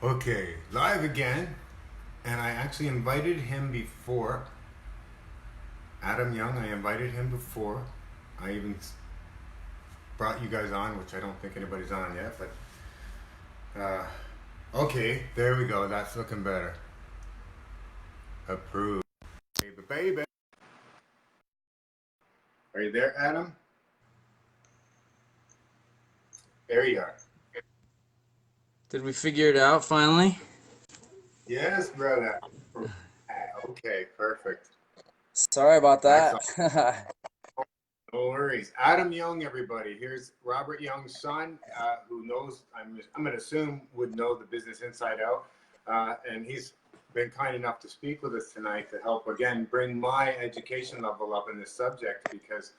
Okay, live again, and I actually invited him before. Adam Young, I invited him before. I even brought you guys on, which I don't think anybody's on yet, but okay, there we go. That's looking better. Approved. Baby, baby. Are you there, Adam? There you are. Did we figure it out finally? Yes, brother. Okay, perfect. Sorry about Excellent. that. No worries. Adam Young, everybody. Here's Robert Young's son, who knows, I'm going to assume, would know the business inside out. And he's been kind enough to speak with us tonight to help, again, bring my education level up in this subject because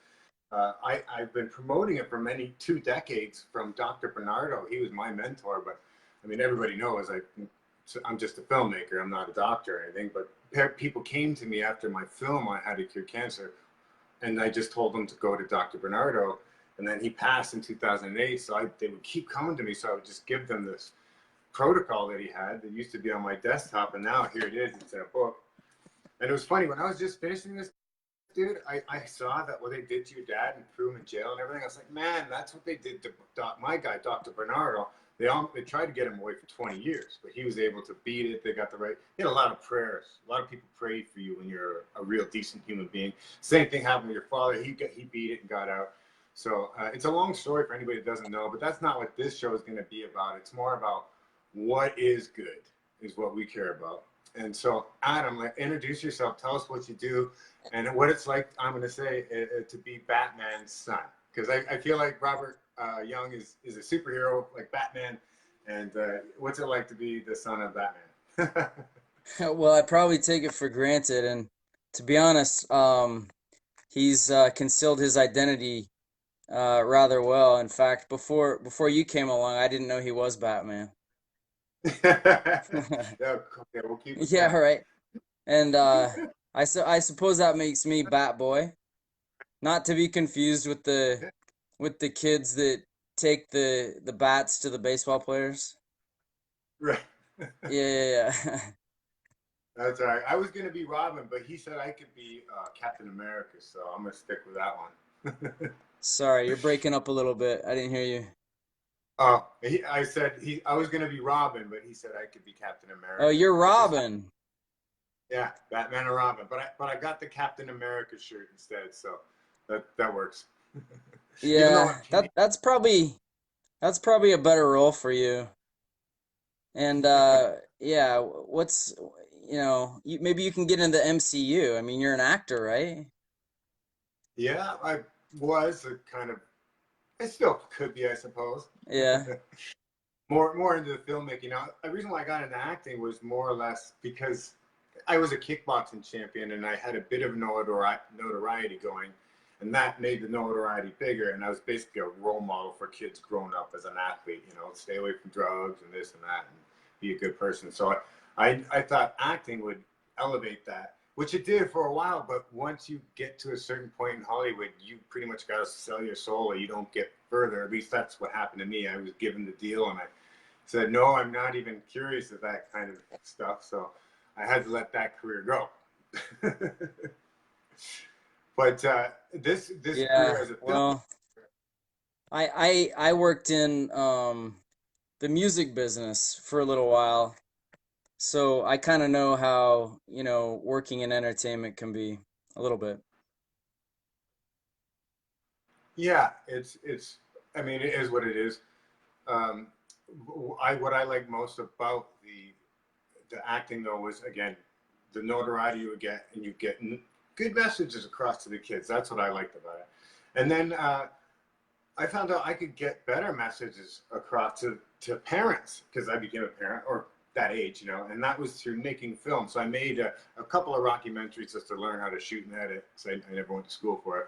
I've been promoting it for 2 decades from Dr. Bernardo. He was my mentor, but I mean, everybody knows I'm just a filmmaker. I'm not a doctor or anything, but people came to me after my film on how to cure cancer, and I just told them to go to Dr. Bernardo, and then he passed in 2008. So they would keep coming to me, so I would just give them this protocol that he had that used to be on my desktop, and now here it is. It's in a book. And it was funny when I was just finishing this, dude. I saw that what they did to your dad and threw him in jail and everything. I was like, man, that's what they did to my guy, Dr. Bernardo. They tried to get him away for 20 years, but he was able to beat it. They got the right. He had a lot of prayers. A lot of people pray for you when you're a real decent human being. Same thing happened with your father. He beat it and got out. So it's a long story for anybody that doesn't know, but that's not what this show is going to be about. It's more about what is good is what we care about. And so, Adam, like, introduce yourself. Tell us what you do and what it's like. I'm going to say to be Batman's son, because I feel like Robert Young is a superhero like Batman. And what's it like to be the son of Batman? Well, I probably take it for granted, and to be honest, he's concealed his identity rather well. In fact, before you came along, I didn't know he was Batman. Yeah, okay, we'll keep it Yeah, that. right. And I suppose that makes me Batboy, not to be confused with the kids that take the bats to the baseball players. Right. Yeah, yeah, yeah. That's all right. I was going to be Robin, but he said I could be Captain America, so I'm going to stick with that one. Sorry, you're breaking up a little bit. I didn't hear you. I said I was going to be Robin, but he said I could be Captain Oh, America. you're It just Robin. yeah, Batman or Robin. But I got the Captain America shirt instead, so that works. Even though I'm Yeah, Canadian. that's probably a better role for you. And yeah, what's maybe you can get into MCU. I mean, you're an actor, right? Yeah, I was a kind of. I still could be, I suppose. Yeah. More into the filmmaking. Now, the reason why I got into acting was more or less because I was a kickboxing champion and I had a bit of notoriety going, and that made the notoriety bigger. And I was basically a role model for kids growing up as an athlete. Stay away from drugs and this and that, and be a good person. So I thought acting would elevate that, which it did for a while. But once you get to a certain point in Hollywood, you pretty much got to sell your soul, or you don't get further. At least that's what happened to me. I was given the deal, and I said, no, I'm not even curious of that kind of stuff. So I had to let that career go. But this career Yeah. as a film, Well, I worked in the music business for a little while, so I kind of know how, working in entertainment can be a little bit. yeah, I mean, it is what it is. Um, what I like most about the acting though was, again, the notoriety you would get, and you get good messages across to the kids. That's what I liked about it. And then I found out I could get better messages across to parents because I became a parent, or that age, and that was through making film. So I made a couple of rockumentaries just to learn how to shoot and edit. So I never went to school for it.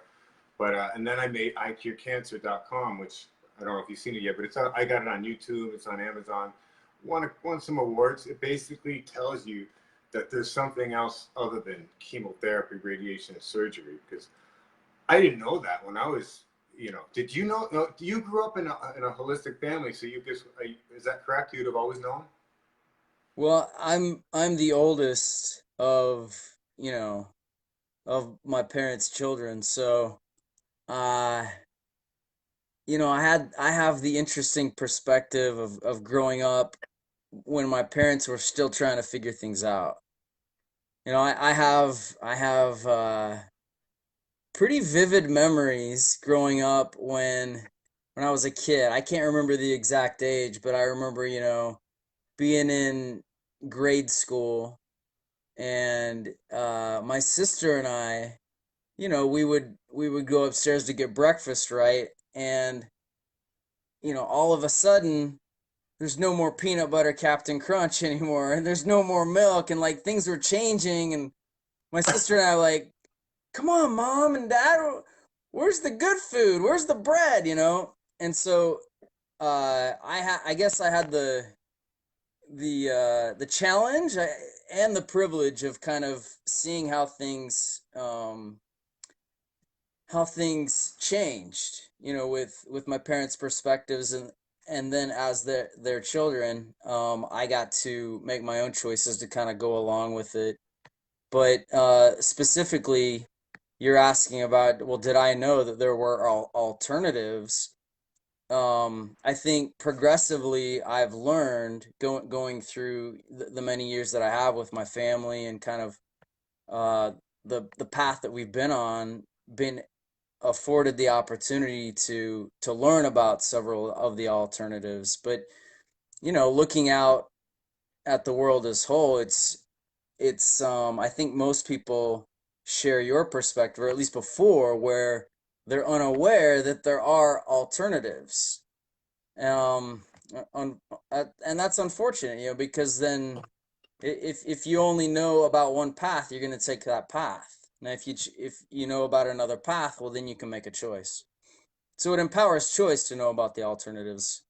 But and then I made icurecancer.com, which I don't know if you've seen it yet, but I got it on YouTube. It's on Amazon. Won some awards. It basically tells you that there's something else other than chemotherapy, radiation, and surgery. Because I didn't know that when I was, Did you know? No, you grew up in a holistic family, so is that correct? You'd have always known. Well, I'm the oldest of, of my parents' children, so uh I have the interesting perspective of growing up when my parents were still trying to figure things out. I have pretty vivid memories growing up when I was a kid. I can't remember the exact age, but I remember, being in grade school and my sister and I, we would go upstairs to get breakfast, right? And all of a sudden there's no more peanut butter Captain Crunch anymore, and there's no more milk, and like things were changing, and my sister and I were like, "Come on, mom and dad, where's the good food? Where's the bread?" And so I guess I had the challenge and the privilege of kind of seeing how things changed, with my parents' perspectives, and then as their children, I got to make my own choices to kind of go along with it. But specifically, you're asking about, well, did I know that there were alternatives? I think progressively I've learned going through the many years that I have with my family and kind of the path that we've been on, been afforded the opportunity to learn about several of the alternatives. But looking out at the world as whole, it's I think most people share your perspective, or at least before, where they're unaware that there are alternatives. Um, un, and that's unfortunate, because then if you only know about one path, you're going to take that path. Now, if you know about another path, well, then you can make a choice. So it empowers choice to know about the alternatives,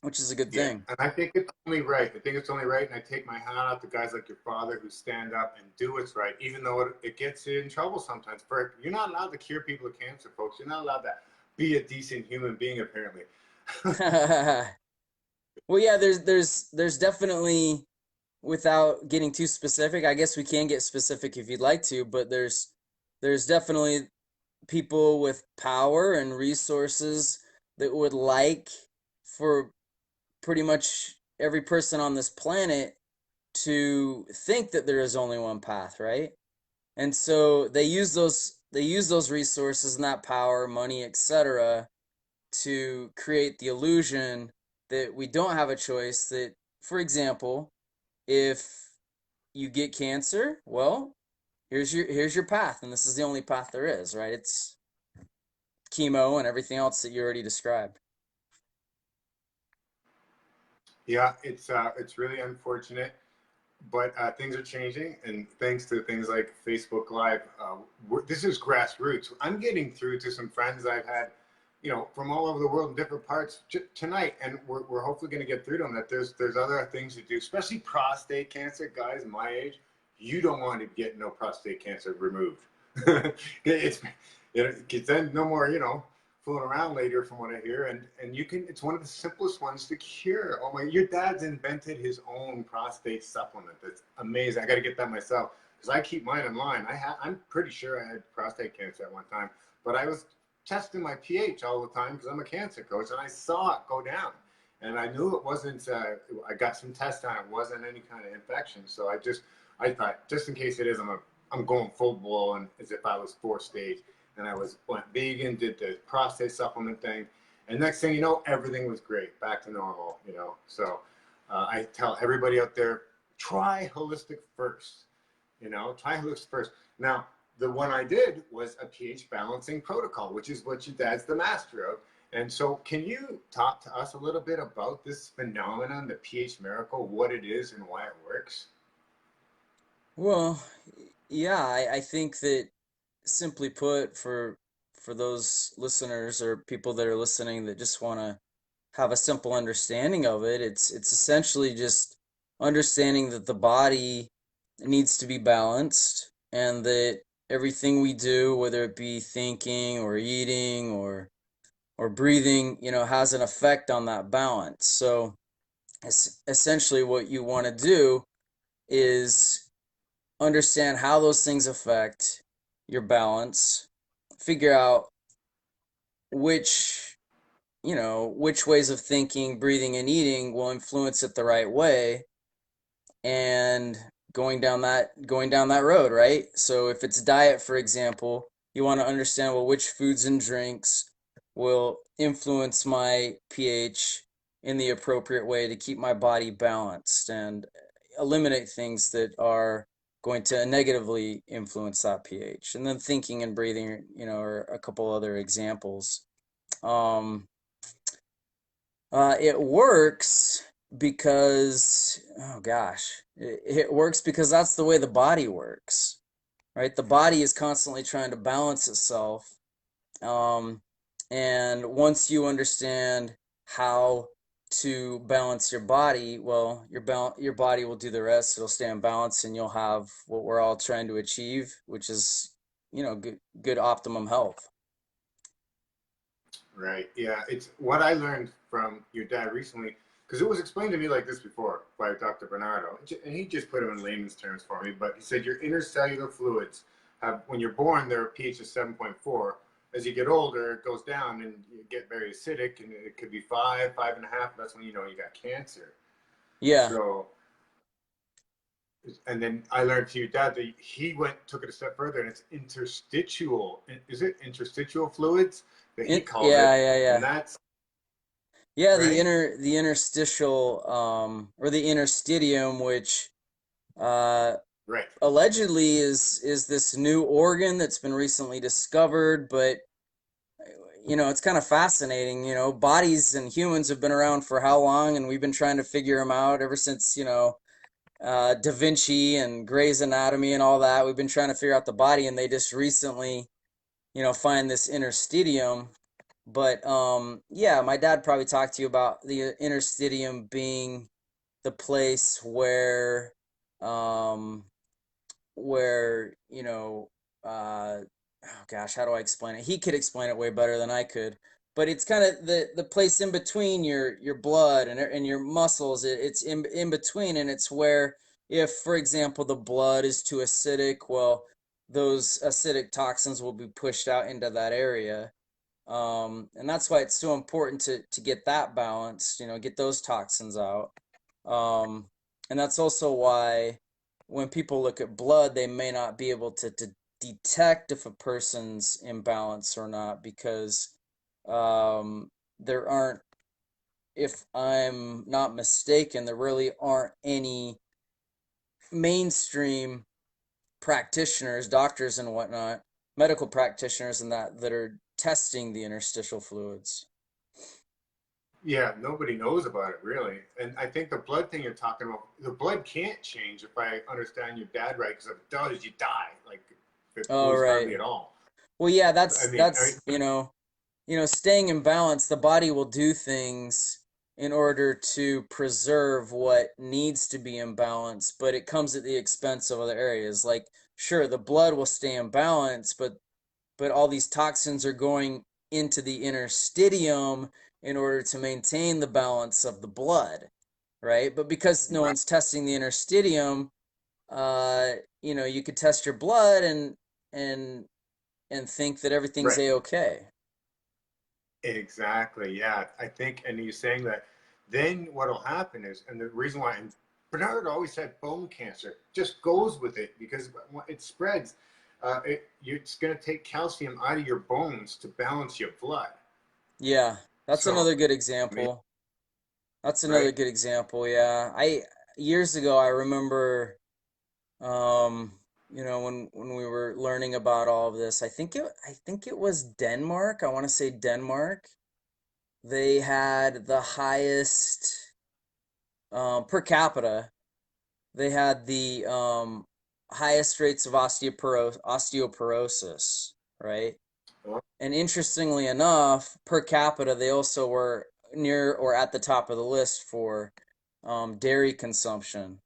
which is a good Yeah, thing. and I think it's only right. I think it's only right, and I take my hat off to guys like your father who stand up and do what's right, even though it gets you in trouble sometimes. For you're not allowed to cure people of cancer, folks. You're not allowed to be a decent human being, apparently. Well, yeah, there's definitely, without getting too specific, I guess we can get specific if you'd like to, but there's definitely people with power and resources that would like for pretty much every person on this planet to think that there is only one path, right? And so they use those resources and that power, money, etc., to create the illusion that we don't have a choice. That, for example, if you get cancer, well, here's your path, and this is the only path there is, right? It's chemo and everything else that you already described. Yeah, it's really unfortunate, but things are changing, and thanks to things like Facebook Live, this is grassroots. I'm getting through to some friends I've had, from all over the world in different parts tonight, and we're hopefully going to get through to them. That there's other things to do, especially prostate cancer. Guys my age, you don't want to get no prostate cancer removed. it's because then no more, fooling around later, from what I hear. And you can, it's one of the simplest ones to cure. Oh my, your dad's invented his own prostate supplement. That's amazing. I got to get that myself because I keep mine in line. I'm pretty sure I had prostate cancer at one time, but I was testing my pH all the time because I'm a cancer coach, and I saw it go down. And I knew it wasn't, I got some tests on it, wasn't any kind of infection. So I thought, just in case it is, I'm going full blown as if I was 4 stage. And I went vegan, did the prostate supplement thing, and next thing you know, everything was great, back to normal. So I tell everybody out there, try holistic first. Try holistic first. Now, the one I did was a pH balancing protocol, which is what your dad's the master of. And so, can you talk to us a little bit about this phenomenon, the pH miracle, what it is and why it works? Well, yeah, I think that, simply put, for those listeners or people that are listening that just want to have a simple understanding of it, it's essentially just understanding that the body needs to be balanced, and that everything we do, whether it be thinking or eating or breathing, has an effect on that balance. So Essentially, what you want to do is understand how those things affect your balance, figure out which, which ways of thinking, breathing, and eating will influence it the right way, and going down that road, right? So if it's diet, for example, you want to understand, well, which foods and drinks will influence my pH in the appropriate way to keep my body balanced, and eliminate things that are going to negatively influence that pH. And then thinking and breathing, are a couple other examples. Um, it works because, oh gosh, it works because that's the way the body works, right? The body is constantly trying to balance itself. Um, and once you understand how to balance your body, well, your body will do the rest. It'll stay in balance, and you'll have what we're all trying to achieve, which is, good optimum health. Right. Yeah. It's what I learned from your dad recently, because it was explained to me like this before by Dr. Bernardo, and he just put it in layman's terms for me. But he said your intercellular fluids have, when you're born, they're a pH of 7.4. As you get older, it goes down and you get very acidic, and it could be 5, 5.5. That's when you know you got cancer. Yeah. So, and then I learned from your dad that he took it a step further, and it's interstitial. Is it interstitial fluids that he called Yeah, it? yeah, And yeah. that's Yeah, right. the interstitial, or the interstitium, which uh Right. allegedly is this new organ that's been recently discovered, but it's kind of fascinating. Bodies and humans have been around for how long, and we've been trying to figure them out ever since, Da Vinci and Grey's Anatomy and all that. We've been trying to figure out the body, and they just recently, find this interstitium. But yeah, my dad probably talked to you about the interstitium being the place um, where oh gosh, how do I explain it? He could explain it way better than I could. But it's kind of the place in between your blood and your muscles. It's in between, and it's where, if, for example, the blood is too acidic, well, those acidic toxins will be pushed out into that area. And that's why it's so important to get that balanced, get those toxins out. Um, and that's also why when people look at blood, they may not be able to detect if a person's imbalanced or not, because there aren't, if I'm not mistaken, there really aren't any mainstream practitioners, doctors and whatnot, medical practitioners and that are testing the interstitial fluids. Yeah, nobody knows about it really. And I think the blood thing you're talking about, the blood can't change if I understand your dad right, because if it does, you die. Like if it Oh, moves right. hardly at all. Well, yeah, I that's mean, that's staying in balance. The body will do things in order to preserve what needs to be in balance, but it comes at the expense of other areas. Like, sure, the blood will stay in balance, but all these toxins are going into the interstitium in order to maintain the balance of the blood, right? But because no right, one's testing the interstitium, uh, you could test your blood and and think that everything's right. a-okay. Exactly. Yeah, I think, and you're saying that. Then what'll happen is, and the reason why, and Bernard always said bone cancer just goes with it because it spreads. It's going to take calcium out of your bones to balance your blood. Yeah, that's So, another good I mean, example. That's another right? good example. Yeah. Years ago, I remember, when we were learning about all of this, I think it was Denmark. I want to say Denmark. They had the highest, per capita. They had the highest rates of osteoporosis, right? Well, And interestingly enough, per capita, they also were near or at the top of the list for dairy consumption,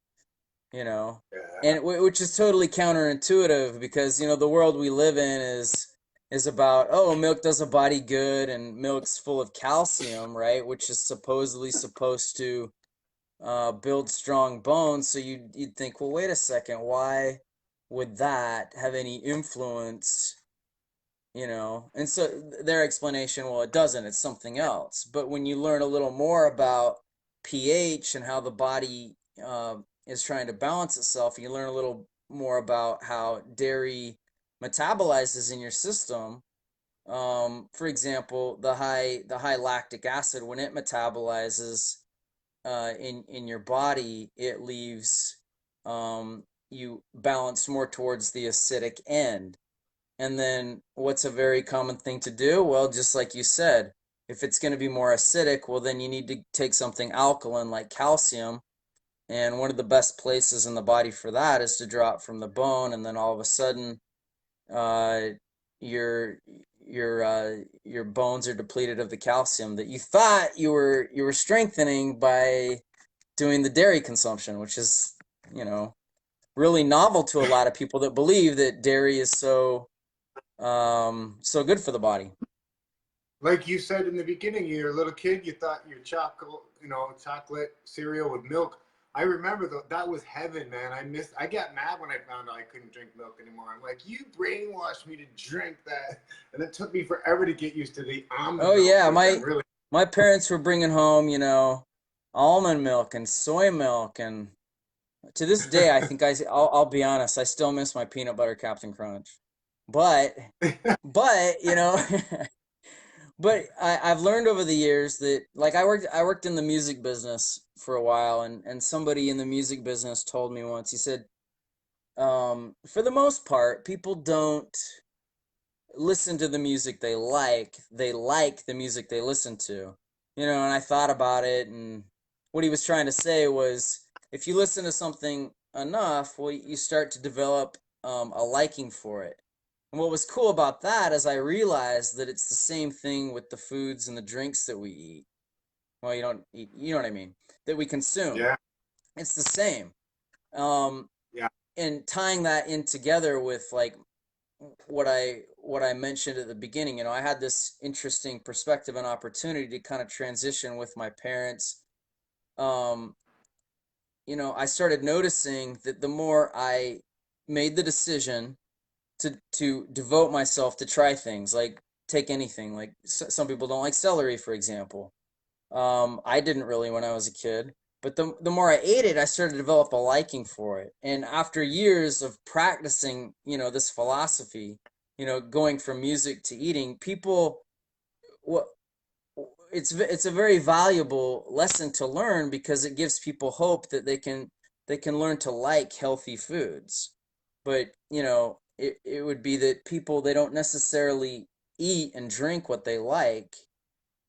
you know, yeah, and which is totally counterintuitive, because the world we live in is about, oh, milk does a body good and milk's full of calcium, right? Which is supposedly supposed to build strong bones. So you'd think, well, wait a second, why would that have any influence, you know? And so their explanation, well, it doesn't, it's something else. But when you learn a little more about pH and how the body is trying to balance itself, you learn a little more about how dairy metabolizes in your system. For example, the high lactic acid, when it metabolizes in your body, it leaves you balance more towards the acidic end. And then what's a very common thing to do? Well, just like you said, if it's going to be more acidic, well, then you need to take something alkaline like calcium. And one of the best places in the body for that is to draw it from the bone, and then all of a sudden, uh, your your bones are depleted of the calcium that you thought you were strengthening by doing the dairy consumption, which is, you know, really novel to a lot of people that believe that dairy is so good for the body. Like you said in the beginning, you're a little kid, you thought your chocolate cereal with milk. I remember that was heaven, man. I got mad when I found out I couldn't drink milk anymore. I'm like, you brainwashed me to drink that. And it took me forever to get used to the almond Oh milk, yeah, which my I'm really, my parents were bringing home, almond milk and soy milk, and to this day, I think I'll be honest, I still miss my peanut butter Captain Crunch. But but but I've learned over the years that, like, I worked in the music business for a while, and somebody in the music business told me once, he said, for the most part, people don't listen to the music they like the music they listen to. And I thought about it, and what he was trying to say was, if you listen to something enough, well, you start to develop a liking for it. And what was cool about that is I realized that it's the same thing with the foods and the drinks that we eat. Well, you don't eat, you know what I mean, that we consume. yeah, It's the same. Um, yeah, and tying that in together with, like, what I mentioned at the beginning, I had this interesting perspective and opportunity to kind of transition with my parents. Um, I started noticing that the more I made the decision to devote myself to try things, like take anything, like some people don't like celery, for example. I didn't really when I was a kid, but the more I ate it, I started to develop a liking for it. And after years of practicing, this philosophy, going from music to eating, people, what it's a very valuable lesson to learn, because it gives people hope that they can learn to like healthy foods. But, it would be that people, they don't necessarily eat and drink what they like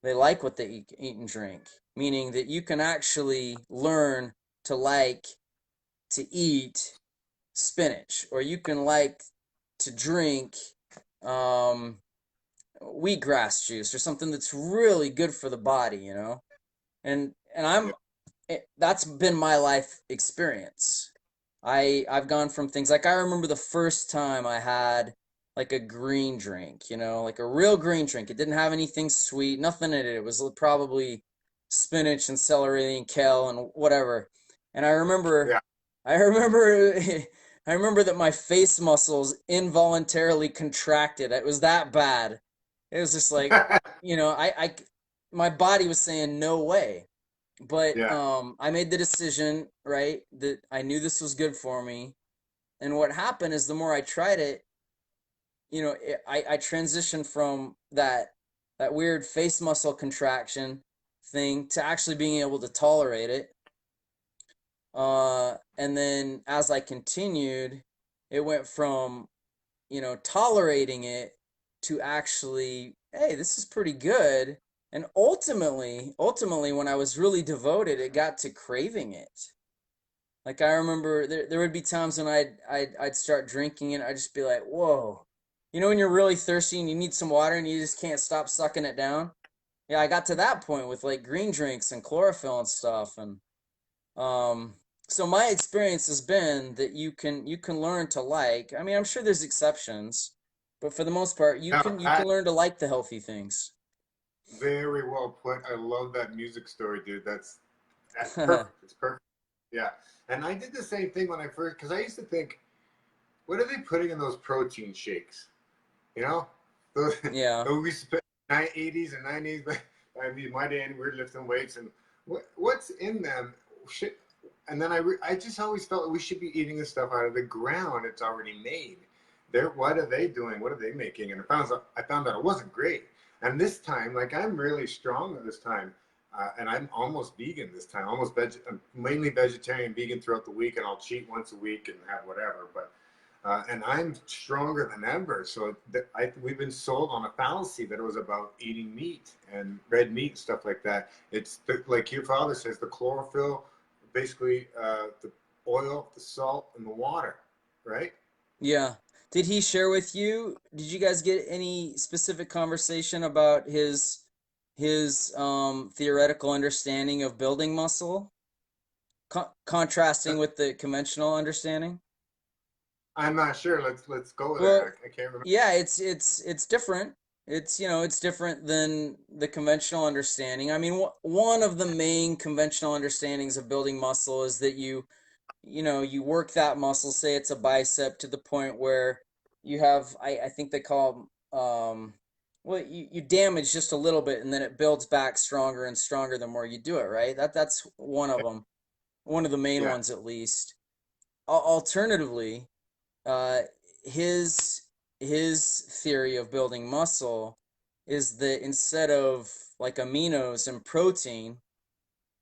what they eat and drink, meaning that you can actually learn to like to eat spinach, or you can like to drink um, wheatgrass juice, or something that's really good for the body. And yeah. that's been my life experience. I've gone from things like, I remember the first time I had like a green drink, like a real green drink. It didn't have anything sweet, nothing in it. It was probably spinach and celery and kale and whatever. And Yeah. I remember, I remember that my face muscles involuntarily contracted. It was that bad. It was just like, my body was saying no way. But Yeah. I made the decision, right, that I knew this was good for me. And what happened is, the more I tried it, I transitioned from that weird face muscle contraction thing to actually being able to tolerate it. And then as I continued, it went from, tolerating it to actually, hey, this is pretty good. And ultimately, when I was really devoted, it got to craving it. Like, I remember there would be times when I'd start drinking it, I'd just be like, whoa. When you're really thirsty and you need some water and you just can't stop sucking it down? Yeah, I got to that point with, like, green drinks and chlorophyll and stuff. And um so my experience has been that you can learn to like. I mean, I'm sure there's exceptions, but for the most part, you Now, can you can that learn to like the healthy things. very well put. I love that music story, dude. That's That's perfect. It's perfect. Yeah. And I did the same thing when I first, because I used to think, what are they putting in those protein shakes? You know, those, Yeah. we used to spend 80s and 90s, but I mean, my day, and we're lifting weights, and what's in them? Shit. And then I just always felt like we should be eating this stuff out of the ground. It's already made. What are they doing? What are they making? And I found out it wasn't great. And this time, like I'm really strong at this time, and I'm almost vegan this time. I'm mainly vegetarian, vegan throughout the week, and I'll cheat once a week and have whatever. But and I'm stronger than ever. So we've been sold on a fallacy that it was about eating meat and red meat and stuff like that. Like your father says, the chlorophyll, basically the oil, the salt, and the water, right? Yeah. Did he share with you? Did you guys get any specific conversation about his theoretical understanding of building muscle, contrasting with the conventional understanding? I'm not sure. Let's go Well, there. I can't remember. yeah, it's different. It's different than the conventional understanding. I mean, one of the main conventional understandings of building muscle is that you work that muscle, say it's a bicep, to the point where you have, I think they call well, you damage just a little bit and then it builds back stronger and stronger the more you do it, right? That's one of them, one of the main Yeah, ones at least. Alternatively, uh, his his theory of building muscle is that instead of like aminos and protein,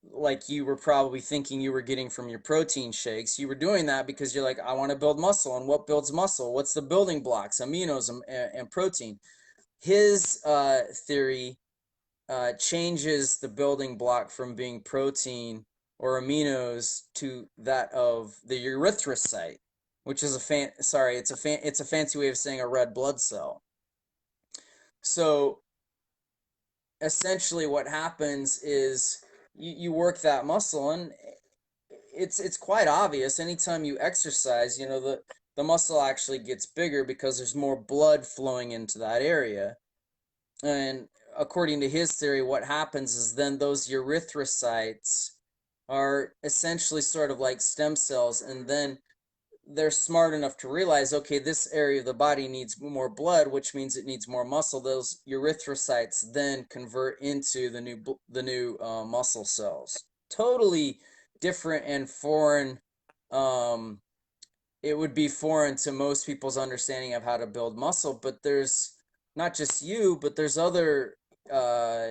like you were probably thinking you were getting from your protein shakes, you were doing that because you're like, I want to build muscle. And what builds muscle? What's the building blocks? Aminos and protein. His theory changes the building block from being protein or aminos to that of the erythrocyte, which is it's a fancy way of saying a red blood cell. So essentially what happens is you work that muscle, and it's quite obvious anytime you exercise, the muscle actually gets bigger because there's more blood flowing into that area. And according to his theory, what happens is then those erythrocytes are essentially sort of like stem cells, and then they're smart enough to realize, okay, this area of the body needs more blood, which means it needs more muscle. Those erythrocytes then convert into the new muscle cells. Totally different and foreign. Um, it would be foreign to most people's understanding of how to build muscle, but there's not just you, but there's other uh,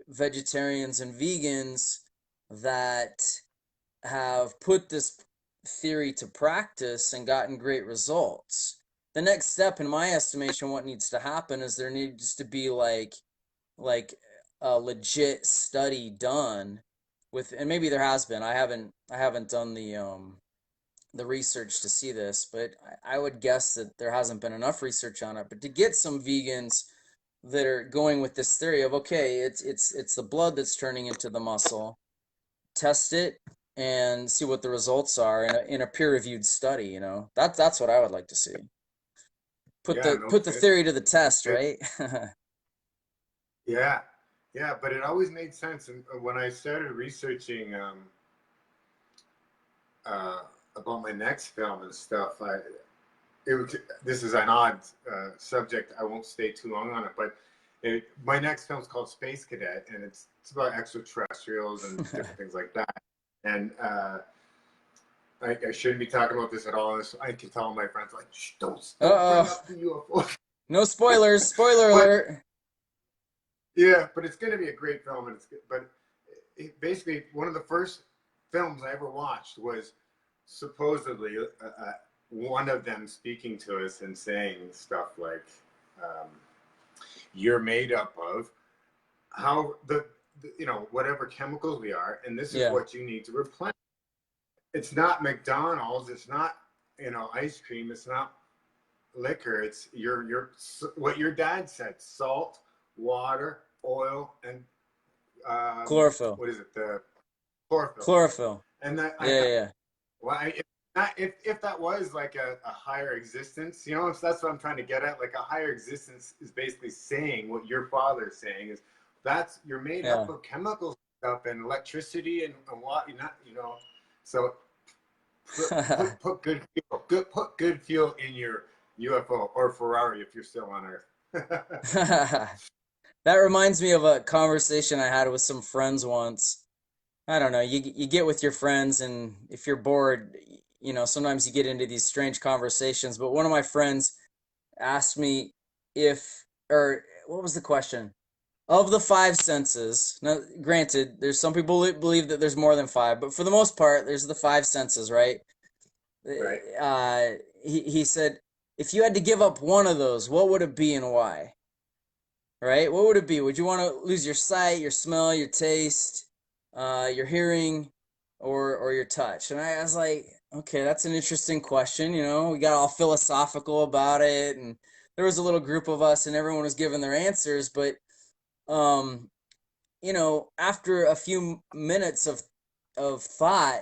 vegetarians and vegans that have put this theory to practice and gotten great results. The next step, in my estimation, what needs to happen is there needs to be like a legit study done with, and maybe there has been. I haven't done the research to see this, but I would guess that there hasn't been enough research on it. But to get some vegans that are going with this theory of, okay, it's the blood that's turning into the muscle, test it and see what the results are in a peer-reviewed study, that's what I would like to see. Put yeah, the no put the kidding. theory to the test, right? Yeah, yeah, but it always made sense. And when I started researching uh, about my next film and stuff, this is an odd subject. I won't stay too long on it, but my next film is called Space Cadet, and it's about extraterrestrials and different things like that. And I shouldn't be talking about this at all. I can tell my friends like, shh, don't bring Uh-oh. up the UFO. No spoilers. Spoiler But alert. yeah, but it's going to be a great film, and it's good. But basically one of the first films I ever watched was supposedly one of them speaking to us and saying stuff like, um, "You're made up of how whatever chemicals we are, and this is Yeah. what you need to replenish. It's not McDonald's. It's not ice cream. It's not liquor. It's your what your dad said: salt, water, oil, and Chlorophyll. what is it? The chlorophyll. Chlorophyll. And that I Yeah, thought, yeah, well, if that was like a higher existence, if that's what I'm trying to get at, like a higher existence is basically saying what your father's saying is that's you're made yeah. up of chemicals. stuff and electricity and what, so put put good fuel in your UFO or Ferrari if you're still on Earth. That reminds me of a conversation I had with some friends once. I don't know, you get with your friends, and if you're bored, sometimes you get into these strange conversations. But one of my friends asked me if, or what was the question? Of the five senses, now granted, there's some people that believe that there's more than five, but for the most part, there's the five senses, right? Right. Uh, he said, if you had to give up one of those, what would it be and why? Right? What would it be? Would you want to lose your sight, your smell, your taste, your hearing, or your touch? And I was like, okay, that's an interesting question. We got all philosophical about it, and there was a little group of us, and everyone was giving their answers. But um, after a few minutes of thought,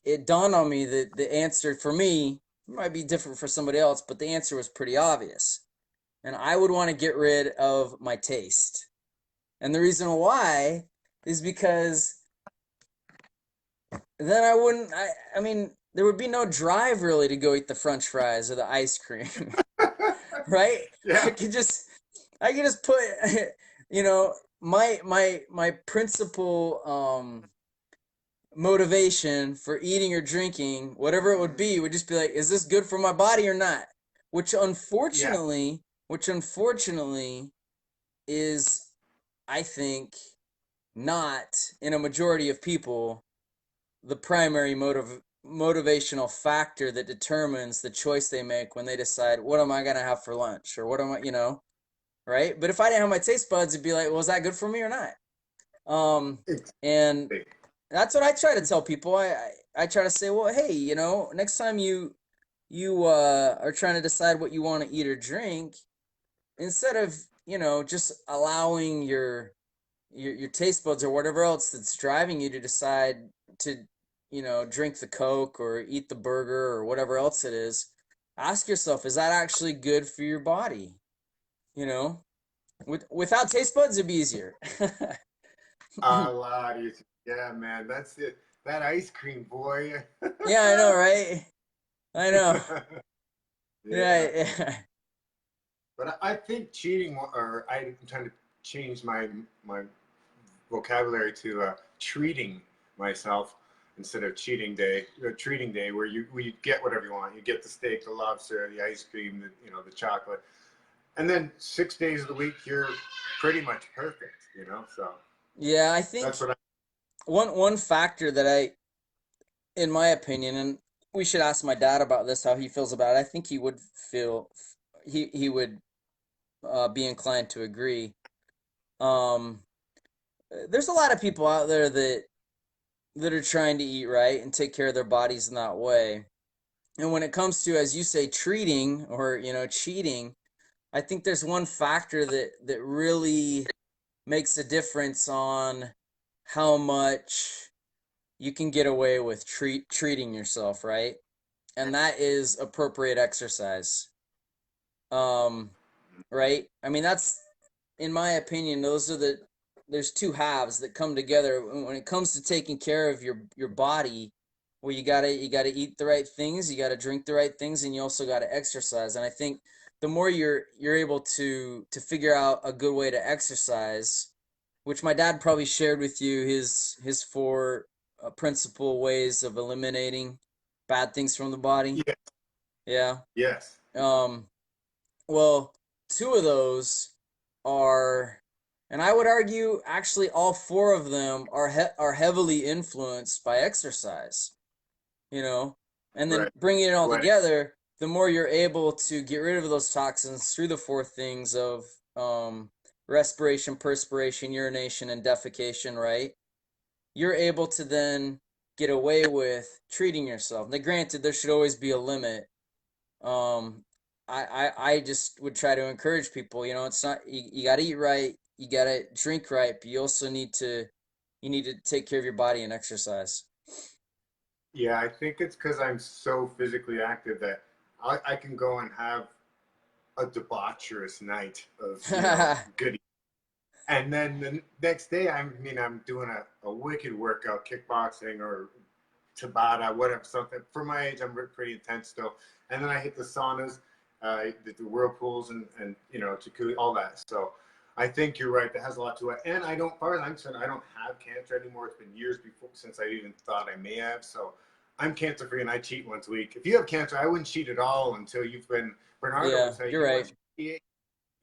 it dawned on me that the answer for me might be different for somebody else, but the answer was pretty obvious. And I would want to get rid of my taste. And the reason why is because then I mean, there would be no drive really to go eat the French fries or the ice cream, right? I Yeah. could just, I could just put, you know, my principal motivation for eating or drinking, whatever it would just be like, is this good for my body or not? Which Yeah. unfortunately, which unfortunately is, I think, not in a majority of people the primary motivational factor that determines the choice they make when they decide what am I gonna have for lunch or what am I, right? But if I didn't have my taste buds, it'd be like, well, is that good for me or not? And Exactly. that's what I try to tell people. I try to say, well, hey, next time you are trying to decide what you want to eat or drink, instead of just allowing your taste buds or whatever else that's driving you to decide to drink the Coke or eat the burger or whatever else it is, ask yourself, is that actually good for your body? You know, without taste buds, it'd be easier. A lot easier. Yeah, man. That's it. That ice cream, boy. Yeah, I know, right? I know. Yeah. Yeah, yeah. But I think cheating, or I'm trying to change my vocabulary to treating myself instead of cheating day. Treating day where you get whatever you want. You get the steak, the lobster, the ice cream, the chocolate, and then 6 days of the week you're pretty much perfect. So Yeah, I think that's what I. one factor that in my opinion, and we should ask my dad about this, how he feels about it. I think he would feel he would be inclined to agree. Um, there's a lot of people out there that are trying to eat right and take care of their bodies in that way. And when it comes to, as you say, treating or cheating, I think there's one factor that really makes a difference on how much you can get away with treating yourself, right? And that is appropriate exercise. Um, right? I mean, that's in my opinion, there's two halves that come together when it comes to taking care of your body. Well, you gotta eat the right things, you gotta drink the right things, and you also gotta exercise. And I think the more you're able to figure out a good way to exercise, which my dad probably shared with you his four principal ways of eliminating bad things from the body. Yeah. Yeah. Yes. Um, well, two of those are, and I would argue actually all four of them are heavily influenced by exercise, you know, and then Right. bringing it all Sweating. together, the more you're able to get rid of those toxins through the four things of um, respiration, perspiration, urination, and defecation, right? You're able to then get away with treating yourself. Now, granted, there should always be a limit. um I just would try to encourage people, it's not, you got to eat right, you got to drink right, but you also need to take care of your body and exercise. Yeah, I think it's because I'm so physically active that I can go and have a debaucherous night of good. And then the next day, I mean, I'm doing a wicked workout, kickboxing or Tabata, whatever, something. For my age, I'm pretty intense still. And then I hit the saunas, the whirlpools, and jacuzzi, all that. So I think you're right. That has a lot to it. And I don't, far as I'm concerned, I don't have cancer anymore. It's been years before since I even thought I may have. So I'm cancer free, and I cheat once a week. If you have cancer, I wouldn't cheat at all until you've been. Bernardo Yeah, would say you're right. he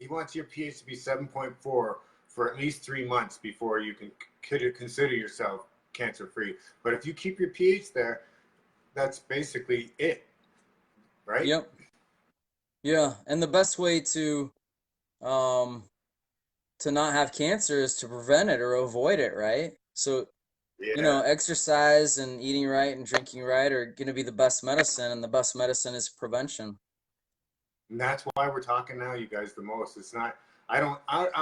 wants your pH to be 7.4 for at least 3 months before you can consider yourself cancer free. But if you keep your pH there, that's basically it, right? Yep. Yeah, and the best way um to not have cancer is to prevent it or avoid it, right? So, Yeah. exercise and eating right and drinking right are going to be the best medicine, and the best medicine is prevention. And that's why we're talking now, you guys, the most. It's not, I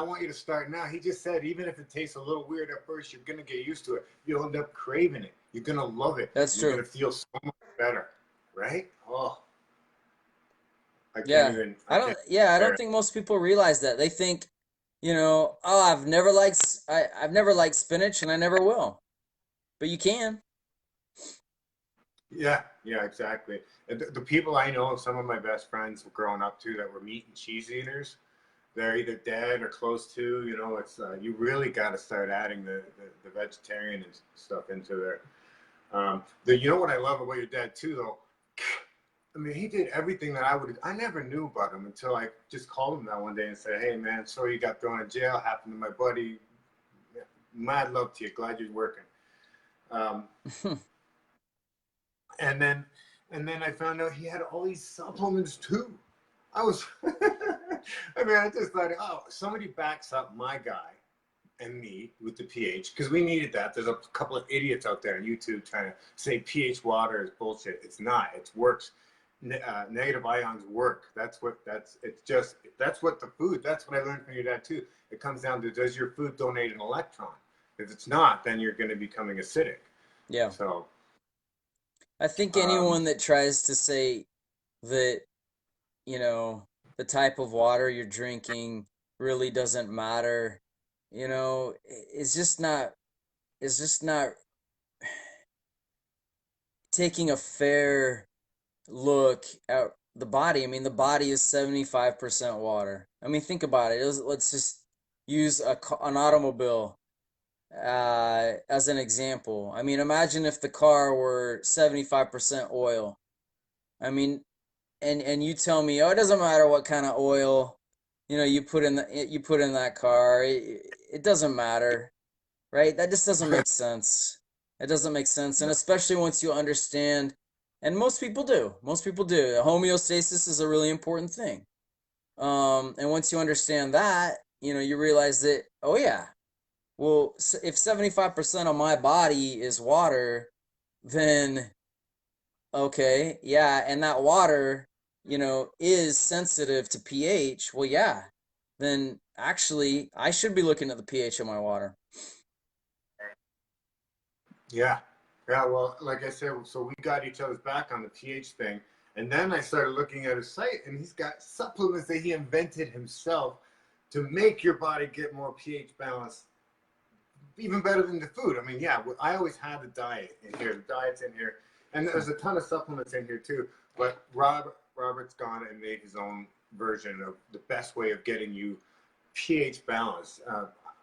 want you to start now. He just said, even if it tastes a little weird at first, you're going to get used to it. You'll end up craving it. You're going to love it. That's You're true. going to feel so much better, right? Oh, Yeah. I can't I compare don't it. think most people realize that. They think, oh, I've never liked spinach and I never will. But you can. Yeah, yeah, exactly. And the people I know, some of my best friends growing up too, that were meat and cheese eaters, they're either dead or close to. It's you really got to start adding the vegetarian and stuff into there. What I love about your dad too, though. I mean, he did everything that I never knew about him until I just called him that one day and said, "Hey, man, sorry you got thrown in jail. Happened to my buddy. Mad love to you. Glad you're working." Um, and then, I found out he had all these supplements too. I was, I mean, I just thought, oh, somebody backs up my guy and me with the pH because we needed that. There's a couple of idiots out there on YouTube trying to say pH water is bullshit. It's not. It works. Negative ions work. That's what the food. That's what I learned from your dad too. It comes down to, does your food donate an electron? If it's not, then you're going to be becoming acidic. Yeah. So, I think um, anyone that tries to say that, you know, the type of water you're drinking really doesn't matter, it's just not taking a fair look at the body. I mean, the body is 75% water. I mean, think about it. Let's just use an automobile as an example. I mean, imagine if the car were 75% oil. I mean, and you tell me, oh, it doesn't matter what kind of oil, you put in that car. It doesn't matter, right? That just doesn't make sense. It doesn't make sense, and especially once you understand, and most people do. Most people do. Homeostasis is a really important thing. And once you understand that, you realize that, oh yeah, well, if 75% of my body is water, then okay, yeah, and that water, is sensitive to pH. Well, yeah, then actually I should be looking at the pH of my water. yeah. Yeah. Well, like I said, so we got each other's back on the pH thing. And then I started looking at his site, and he's got supplements that he invented himself to make your body get more pH balance, even better than the food. I mean, yeah, I always had the diet in here. The diet's in here. And there's a ton of supplements in here too. But Robert's gone and made his own version of the best way of getting you pH balance.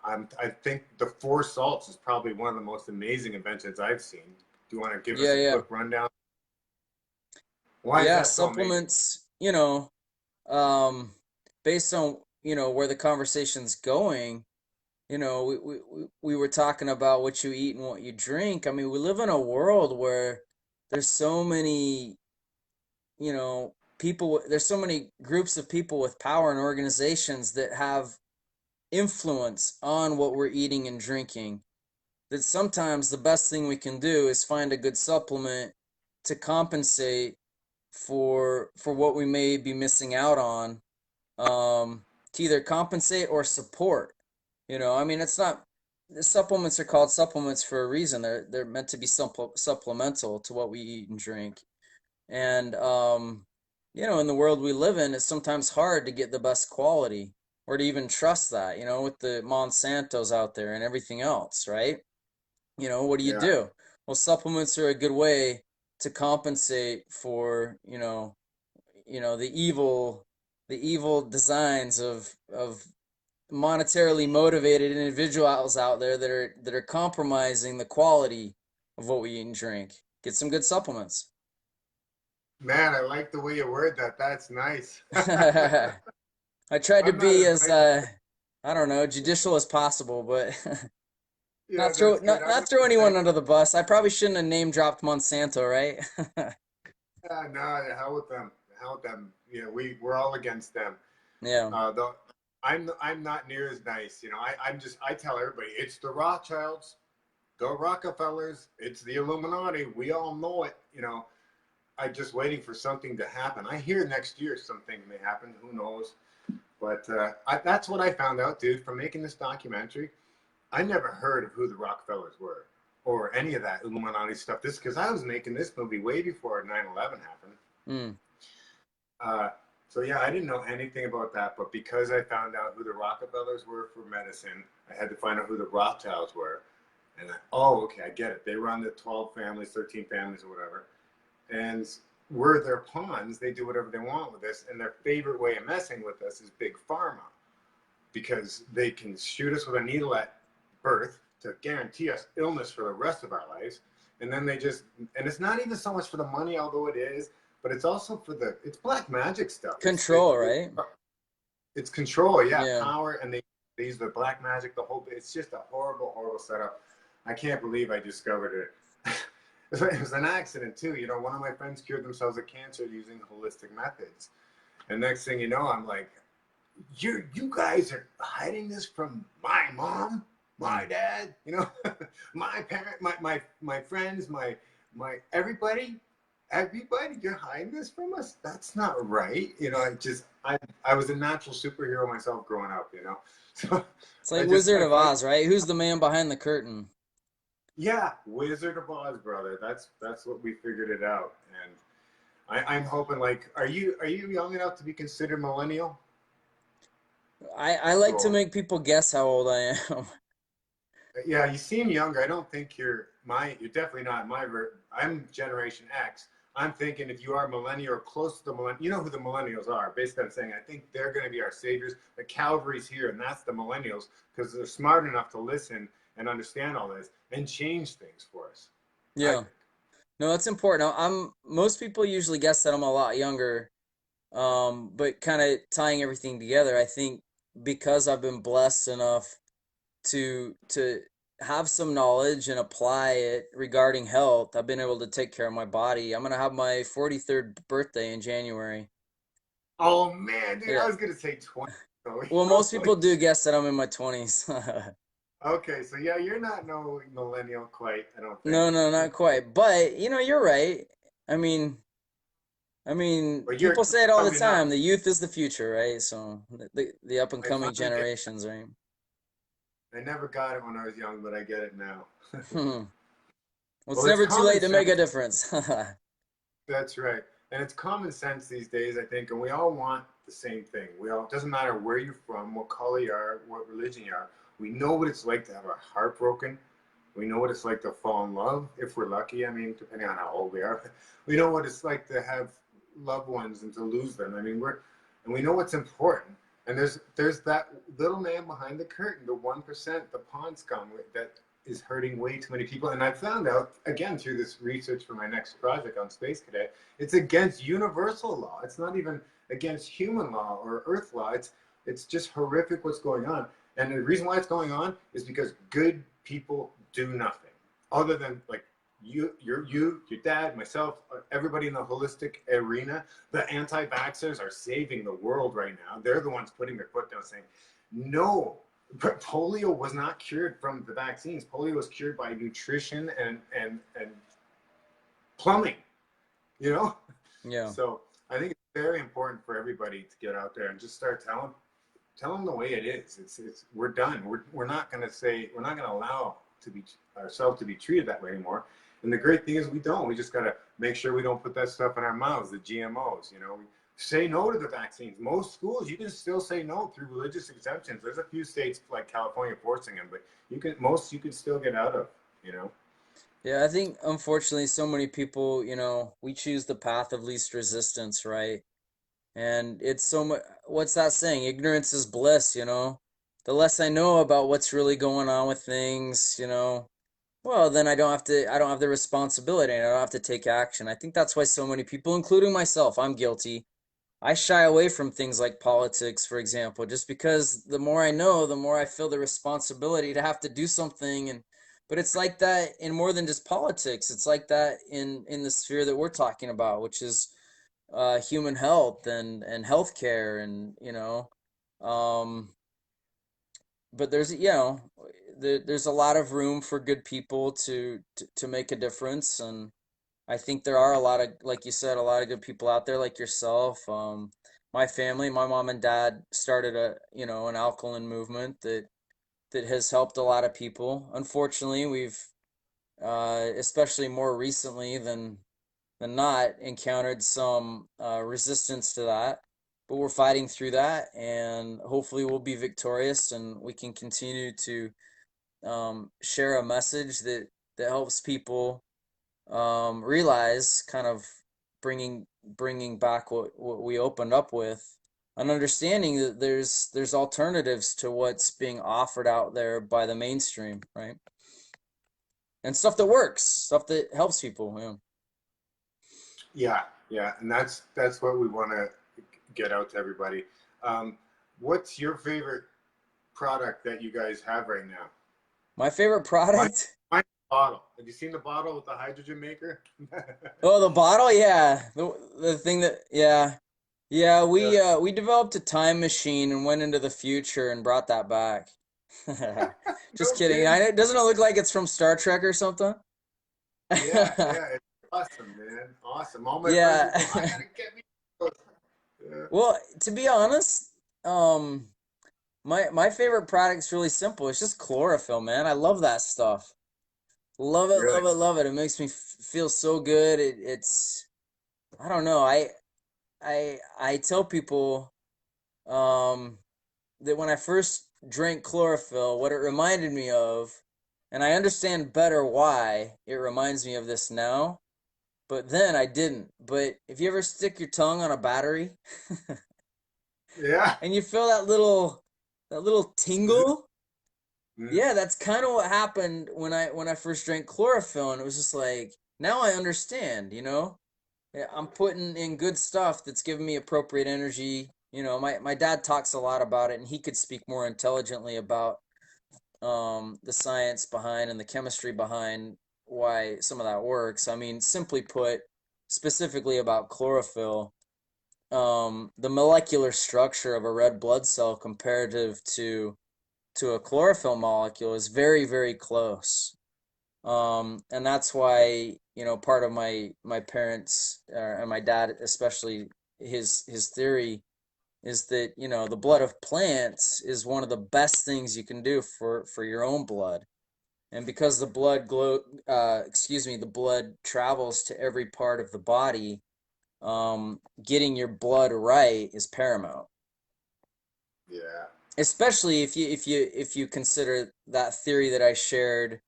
I think the four salts is probably one of the most amazing inventions I've seen. Do you want to give us Yeah, a yeah. quick rundown? Why is Yeah, that so amazing? supplements, um, based on, where the conversation's going, we were talking about what you eat and what you drink. I mean, we live in a world where there's so many, there's so many groups of people with power and organizations that have influence on what we're eating and drinking, that sometimes the best thing we can do is find a good supplement to compensate for what we may be missing out on, to either compensate or support. I mean, it's not, the supplements are called supplements for a reason. They're meant to be supplemental to what we eat and drink. And in the world we live in, it's sometimes hard to get the best quality. or to even trust that, with the Monsantos out there and everything else, right? What do you Yeah. do? Well, supplements are a good way to compensate for, the evil designs of monetarily motivated individuals out there that are compromising the quality of what we eat and drink. Get some good supplements. Man, I like the way you word that. That's nice. I tried to I'm not be as as nice. I don't know, judicial as possible, but Yeah, not throw that's good. not I'm not not throw as nice. anyone under the bus. I probably shouldn't have name dropped Monsanto, right? No, the hell with them. The hell with them. We're all against them. Yeah. Though I'm not near as nice. I tell everybody it's the Rothschilds, the Rockefellers, it's the Illuminati. We all know it. I'm just waiting for something to happen. I hear next year something may happen. Who knows? But that's what I found out, dude, from making this documentary. I never heard of who the Rockefellers were or any of that Illuminati stuff. This because I was making this movie way before 9/11 happened. Mm. Uh, so yeah, I didn't know anything about that, but because I found out who the Rockefellers were for medicine, I had to find out who the Rothschilds were. And okay, I get it. They run the 12 families, 13 families, or whatever. And we're their pawns. They do whatever they want with us. And their favorite way of messing with us is big pharma because they can shoot us with a needle at birth to guarantee us illness for the rest of our lives. And then and it's not even so much for the money, although it is, but it's also for it's black magic stuff. Control, right? It's control, yeah, Yeah. power, and they use the black magic, it's just a horrible, horrible setup. I can't believe I discovered it. It was an accident too. One of my friends cured themselves of cancer using holistic methods. And next thing you know, I'm like, you guys are hiding this from my mom, my dad, my parent, my friends, my everybody, you're hiding this from us. That's not right. I was a natural superhero myself growing up. So It's like Wizard of Oz, right? Who's the man behind the curtain? yeah, Wizard of Oz, brother. That's what we figured it out. And I'm hoping, like, are you young enough to be considered millennial? I like to Or make people guess how old I am. yeah, you seem younger. I don't think you're definitely not I'm Generation X. I'm thinking if you are millennial or close to the millennial, you know who the millennials are. Basically, I'm saying I think they're going to be our saviors. The Calvary's here, and that's the millennials because they're smart enough to listen and understand all this and change things for us. I Yeah. think. No, that's important. Most people usually guess that I'm a lot younger. But kind of tying everything together, I think because I've been blessed enough to have some knowledge and apply it regarding health, I've been able to take care of my body. I'm gonna have my 43rd birthday in January. Oh man, dude, Yeah. I was gonna say 20. Well, most people do guess that I'm in my 20s. Okay, so yeah, you're not no millennial quite. I don't think. No, no, not quite. But, you're right. I mean, But you're people say it all the coming time. up. The youth is the future, right? So the up and I coming finally get. generations, right? I never got it when I was young, but I get it now. Well, it's Well, it's never too common late to make a sense. difference. That's right. And it's common sense these days, I think, and we all want the same thing. It doesn't matter where you're from, what color you are, what religion you are. We know what it's like to have our heart broken. We know what it's like to fall in love, if we're lucky. I mean, depending on how old we are. We know what it's like to have loved ones and to lose them. I mean, and we know what's important. And there's that little man behind the curtain, the 1%, the pawn scum that is hurting way too many people. And I found out, again, through this research for my next project on Space Cadet, it's against universal law. It's not even against human law or Earth law. It's just horrific what's going on. And the reason why it's going on is because good people do nothing other than like your dad, myself, everybody in the holistic arena. The anti-vaxxers are saving the world right now. They're the ones putting their foot down saying, no, but polio was not cured from the vaccines. Polio was cured by nutrition and plumbing, you know? Yeah. So I think it's very important for everybody to get out there and just start tell them the way it is. We're done. We're not going to allow ourselves to be treated that way anymore. And the great thing is we don't. We just got to make sure we don't put that stuff in our mouths, the GMOs. say no to the vaccines. Most schools, you can still say no through religious exemptions. There's a few states like California forcing them, but you can still get out of, you know. Yeah, I think unfortunately so many people, we choose the path of least resistance, right? And it's so much, what's that saying? Ignorance is bliss, you know? The less I know about what's really going on with things, well, then I don't have the responsibility and I don't have to take action. I think that's why so many people, including myself, I'm guilty. I shy away from things like politics, for example, just because the more I know, the more I feel the responsibility to have to do something. But it's like that in more than just politics. It's like that in the sphere that we're talking about, which is human health and healthcare and um, but there's a lot of room for good people to make a difference, and I think there are a lot of, like you said, a lot of good people out there like yourself. My family, my mom and dad started an alkaline movement that has helped a lot of people. Unfortunately, we've especially more recently than not encountered some resistance to that, but we're fighting through that, and hopefully we'll be victorious, and we can continue to share a message that helps people realize, kind of bringing back what we opened up with, an understanding that there's alternatives to what's being offered out there by the mainstream, right? And stuff that works, stuff that helps people. Yeah. Yeah, yeah, and that's what we want to get out to everybody. Um, what's your favorite product that you guys have right now? My favorite My, product? my bottle. Have you seen the bottle with the hydrogen maker? Oh, the bottle, yeah. The thing that, yeah. Yeah, Yeah. we developed a time machine and went into the future and brought that back. Just No kidding. kidding. Doesn't it look like it's from Star Trek or something? Yeah, yeah, it's awesome, man. Awesome. All my friends Yeah. would go, I gotta get me those. Yeah. Well, to be honest, um, my favorite product's really simple. It's just chlorophyll, man. I love that stuff. Love it, Really? love it, love it. It makes me feel so good. I don't know. I tell people um that when I first drank chlorophyll, what it reminded me of, and I understand better why it reminds me of this now, but then I didn't. But if you ever stick your tongue on a battery Yeah. and you feel that little tingle, Mm. yeah, that's kind of what happened when I first drank chlorophyll, and it was just like, now I understand, you know? Yeah, I'm putting in good stuff that's giving me appropriate energy. My dad talks a lot about it, and he could speak more intelligently about the science behind and the chemistry behind why some of that works. I mean, simply put, specifically about chlorophyll, the molecular structure of a red blood cell comparative to a chlorophyll molecule is very, very close. And that's why, part of my parents and my dad especially, his theory is that, the blood of plants is one of the best things you can do for your own blood. And because the blood travels to every part of the body, getting your blood right is paramount. Yeah. Especially if you consider that theory that I shared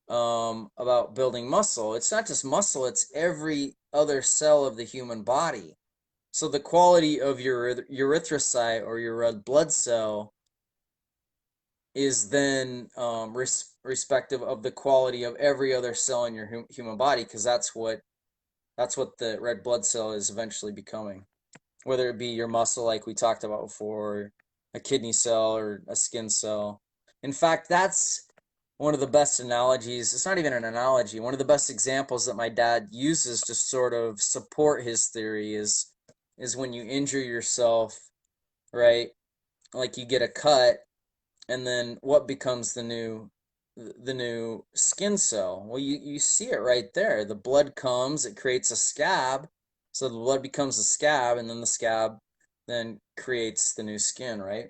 about building muscle. It's not just muscle, it's every other cell of the human body. So the quality of your erythrocyte or your red blood cell is then respective of the quality of every other cell in your human body, because that's what the red blood cell is eventually becoming. Whether it be your muscle, like we talked about before, or a kidney cell or a skin cell. In fact, that's one of the best analogies. It's not even an analogy. One of the best examples that my dad uses to sort of support his theory is when you injure yourself, right? Like you get a cut, and then what becomes the new skin cell? Well, you see it right there. The blood comes, it creates a scab, so the blood becomes a scab, and then the scab then creates the new skin, right?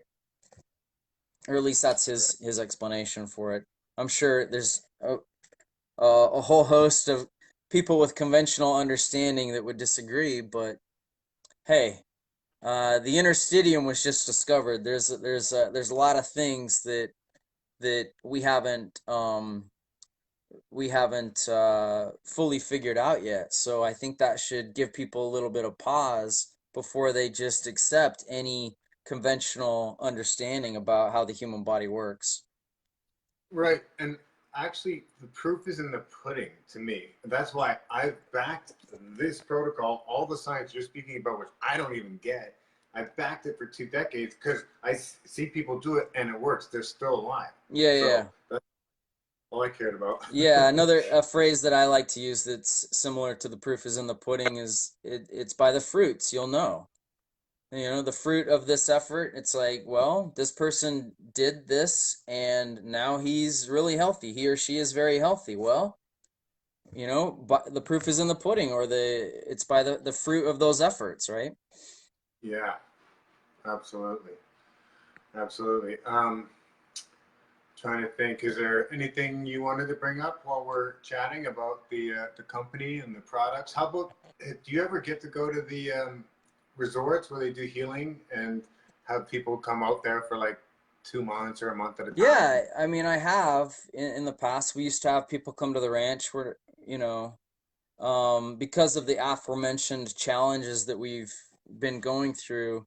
Or at least that's Right. his explanation for it. I'm sure there's a whole host of people with conventional understanding that would disagree, but hey, The interstitium was just discovered. There's a lot of things that we haven't fully figured out yet. So I think that should give people a little bit of pause before they just accept any conventional understanding about how the human body works. Right. And actually, the proof is in the pudding to me. That's why I've backed this protocol, all the science you're speaking about, which I don't even get. I've backed it for 2 decades because see people do it and it works. They're still alive. Yeah, So yeah. that's all I cared about. Yeah, another a phrase that I like to use that's similar to the proof is in the pudding is it's by the fruits you'll know. The fruit of this effort, it's like, well, this person did this and now he's really healthy. He or she is very healthy. Well, but the proof is in the pudding or it's by the fruit of those efforts, right? Yeah, absolutely. Absolutely. Trying to think, is there anything you wanted to bring up while we're chatting about the company and the products? How about, do you ever get to go to the resorts where they do healing and have people come out there for like 2 months or a month at a time? Yeah, I mean, I have in the past. We used to have people come to the ranch where, because of the aforementioned challenges that we've been going through,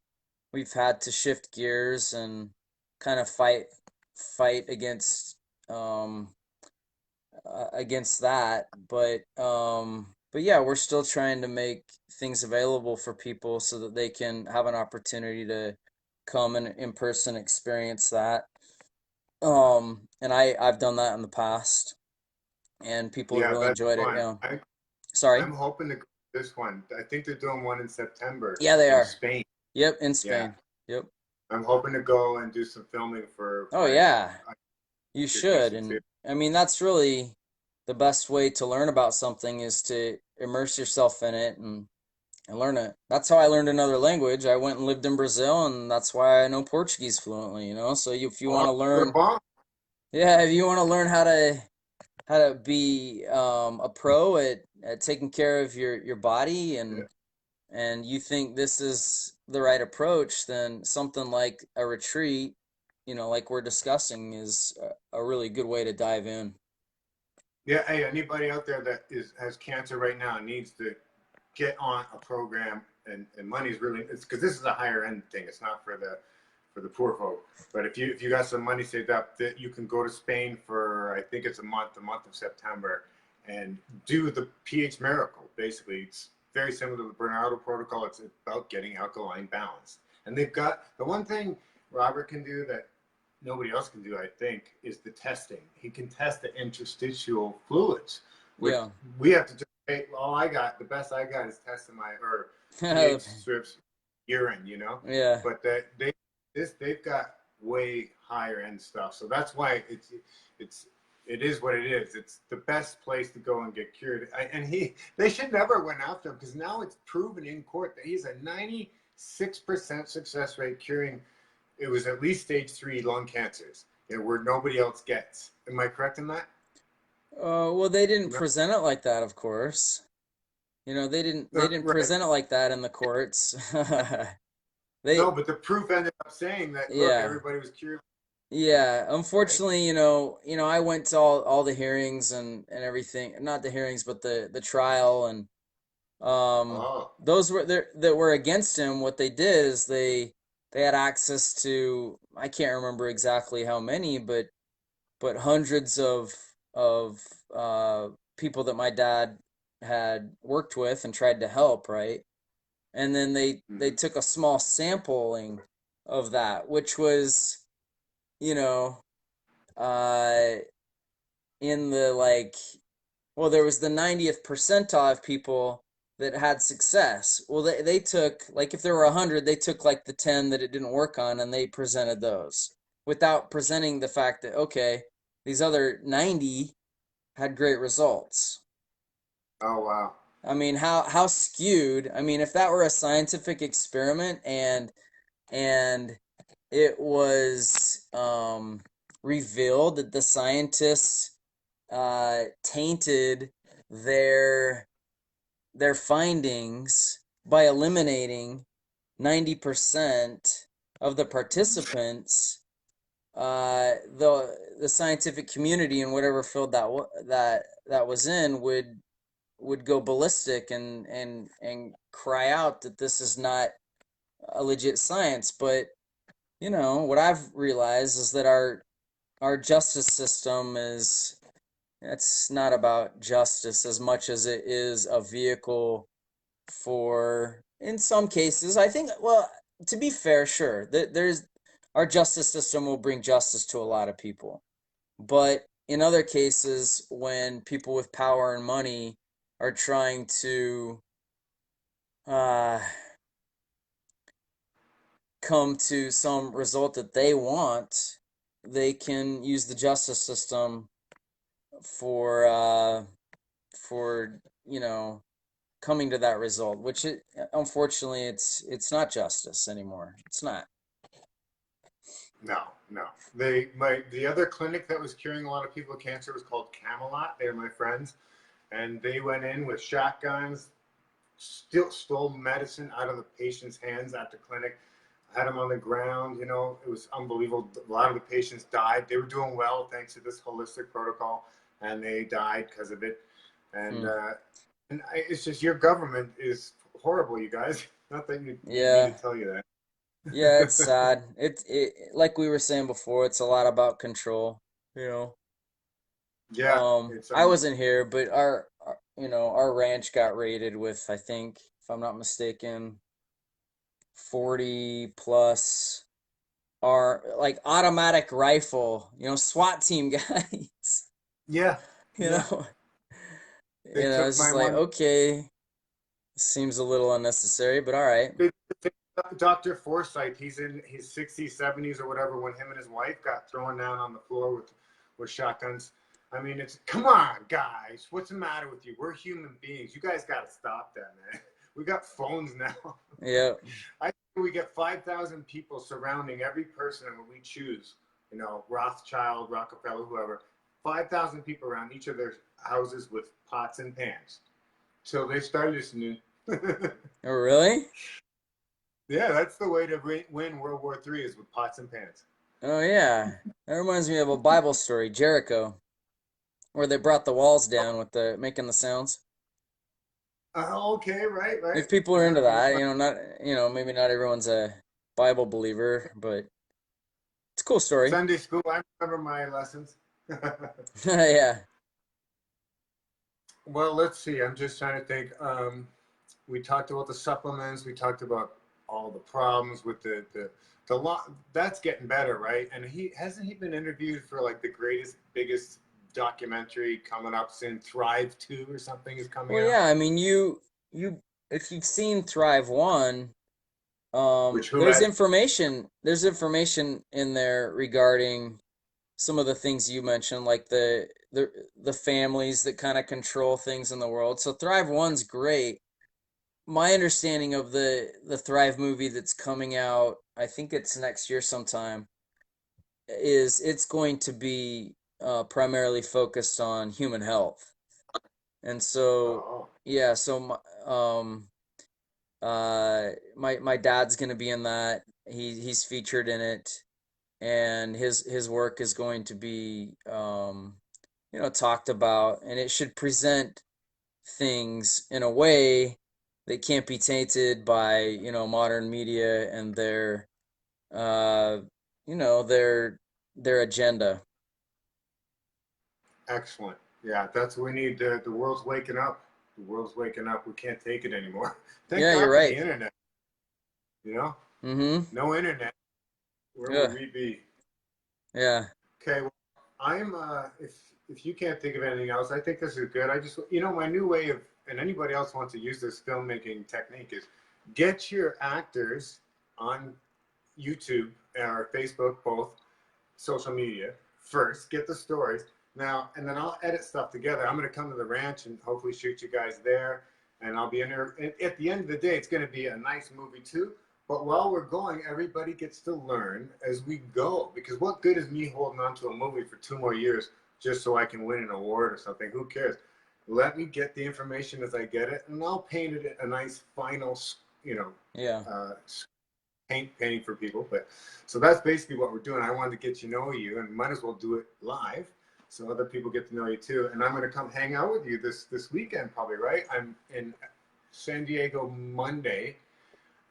we've had to shift gears and kind of fight um against that. But yeah, we're still trying to make things available for people so that they can have an opportunity to come and in person experience that. And I've done that in the past, and people have Yeah, really that's enjoyed it. fun. Yeah. Sorry. I'm hoping to go to this one. I think they're doing one in September Yeah, they in are. Spain. Yep, in Yeah, Spain. Yep. I'm hoping to go and do some filming for Oh my yeah, you should. visa too. And I mean, that's really the best way to learn about something is to immerse yourself in it and learn it. That's how I learned another language. I went and lived in Brazil, and that's why I know Portuguese fluently. So if you want Oh, to you're learn, bomb. yeah, if you want to learn how to be a pro at taking care of your body and you think this is the right approach, then something like a retreat, like we're discussing, is a really good way to dive in. Yeah, hey, anybody out there that has cancer right now needs to get on a program, and money's really, it's because this is a higher end thing. It's not for the poor folk. But if you got some money saved up, that you can go to Spain for, I think it's the month of September, and do the pH miracle. Basically, it's very similar to the Bernardo protocol. It's about getting alkaline balance, and they've got the one thing Robert can do that nobody else can do, I think, is the testing. He can test the interstitial fluids, which Yeah. we have to just say, the best I got is testing my or pH strips urine. Yeah. But they've got way higher end stuff. So that's why it's it is what it is. It's the best place to go and get cured. They should never went after him because now it's proven in court that he's a 96% success rate curing. It was at least stage 3 lung cancers, where nobody else gets. Am I correct in that? Well, they didn't No, present it like that, of course. They didn't right. present it like that in the courts. No, They, but the proof ended up saying that, look, yeah. everybody was cured, Yeah, right? unfortunately, I went to all the hearings and everything, not the hearings, but the trial and Oh, those that were against him. What they did is they had access to, I can't remember exactly how many, but hundreds of people that my dad had worked with and tried to help, right? And then they mm-hmm. took a small sampling of that, which was, you know, uh in the like, well, there was the 90th percentile of people that had success. Well, they took, like, if there were 100, they took like the 10 that it didn't work on and they presented those without presenting the fact that, okay, these other 90 had great results. Oh, wow. I mean, how skewed. I mean, if that were a scientific experiment and it was revealed that the scientists tainted their their findings by eliminating 90% of the participants, the scientific community in whatever field that was in would go ballistic and cry out that this is not a legit science. But what I've realized is that our justice system is it's not about justice as much as it is a vehicle for, in some cases, I think, well, to be fair, sure, there's our justice system will bring justice to a lot of people. But in other cases, when people with power and money are trying to uh, come to some result that they want, they can use the justice system for for coming to that result, which unfortunately it's not justice anymore. It's not. No, no. The other clinic that was curing a lot of people with cancer was called Camelot. They were my friends, and they went in with shotguns, still stole medicine out of the patient's hands at the clinic, had them on the ground. It was unbelievable. A lot of the patients died. They were doing well thanks to this holistic protocol, and they died because of it. And Hmm. it's just your government is horrible, you guys. Not that you need me to Yeah. tell you Yeah, it's that. sad. It like we were saying before, it's a lot about control, you know. Yeah, it's I wasn't here, but our ranch got raided with, I think, if I'm not mistaken, 40 plus are like automatic rifle, SWAT team guys. yeah, You yeah. know, They took it's my just like, one. okay, seems a little unnecessary, but all right. They, Dr. Forsyth, he's in his 60s, 70s, or whatever, when him and his wife got thrown down on the floor with shotguns. I mean, it's come on, guys. What's the matter with you? We're human beings. You guys got to stop that, man. We got phones now. Yeah. I think we get 5,000 people surrounding every person when we choose, Rothschild, Rockefeller, whoever. 5,000 people around each of their houses with pots and pans. So they started listening. Oh, really? Yeah, that's the way to win World War III is with pots and pans. Oh, yeah. That reminds me of a Bible story, Jericho, where they brought the walls down with the making the sounds. Okay, right, right. If people are into That's that, my not, maybe not everyone's a Bible believer, but it's a cool story. Sunday school. I remember my lessons. Yeah. Well, let's see. I'm just trying to think. We talked about the supplements. We talked about all the problems with the lot. That's getting better, right? And he hasn't he been interviewed for like the greatest, biggest documentary coming up soon. Thrive 2 or something is coming Well, out. yeah, I mean, you if you've seen Thrive 1, Which who has there's information in there regarding some of the things you mentioned, like the families that kind of control things in the world. So Thrive 1's great. My understanding of the Thrive movie that's coming out, I think it's next year sometime, is it's going to be primarily focused on human health. And so, Oh, yeah, so my dad's gonna be in that. He's featured in it, and his work is going to be talked about, and it should present things in a way that can't be tainted by modern media and uh their agenda. excellent. Yeah, that's what we need. The world's waking up. The world's waking up. We can't take it anymore. Thank Yeah, you're God for the right. internet. You know, Mm-hmm. no internet. Where would Yeah. we be? Yeah. Okay, well, I'm if you can't think of anything else, I think this is good. I just my new way of and anybody else wants to use this filmmaking technique is get your actors on YouTube or Facebook, both social media first. Get the stories now, and then I'll edit stuff together. I'm going to come to the ranch and hopefully shoot you guys there, and I'll be in there. And at the end of the day, it's going to be a nice movie too. But while we're going, everybody gets to learn as we go. Because what good is me holding on to a movie for 2 more years just so I can win an award or something? Who cares? Let me get the information as I get it, and I'll paint it a nice final you know, Yeah. uh, painting for people. But so that's basically what we're doing. I wanted to get you know you, and might as well do it live so other people get to know you too. And I'm going to come hang out with you this weekend, probably, right? I'm in San Diego Monday,